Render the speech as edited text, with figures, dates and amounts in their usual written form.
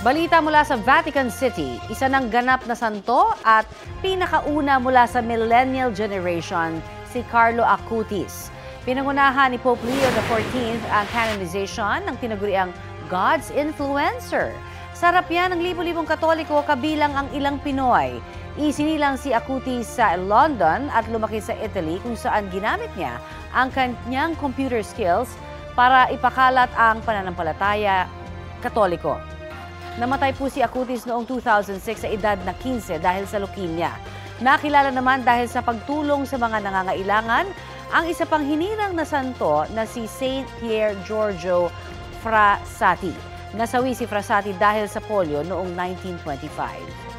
Balita mula sa Vatican City, isa ng ganap na santo at pinakauna mula sa millennial generation, si Carlo Acutis. Pinangunahan ni Pope Leo XIV ang canonization ng tinaguriang God's Influencer. Sarap yan ng libo-libong Katoliko kabilang ang ilang Pinoy. Isinilang si Acutis sa London at lumaki sa Italy kung saan ginamit niya ang kanyang computer skills para ipakalat ang pananampalataya Katoliko. Namatay po si Acutis noong 2006 sa edad na 15 dahil sa leukemia. Nakilala naman dahil sa pagtulong sa mga nangangailangan ang isa pang hinirang na santo na si Saint Pier Giorgio Frassati. Nasawi si Frassati dahil sa polio noong 1925.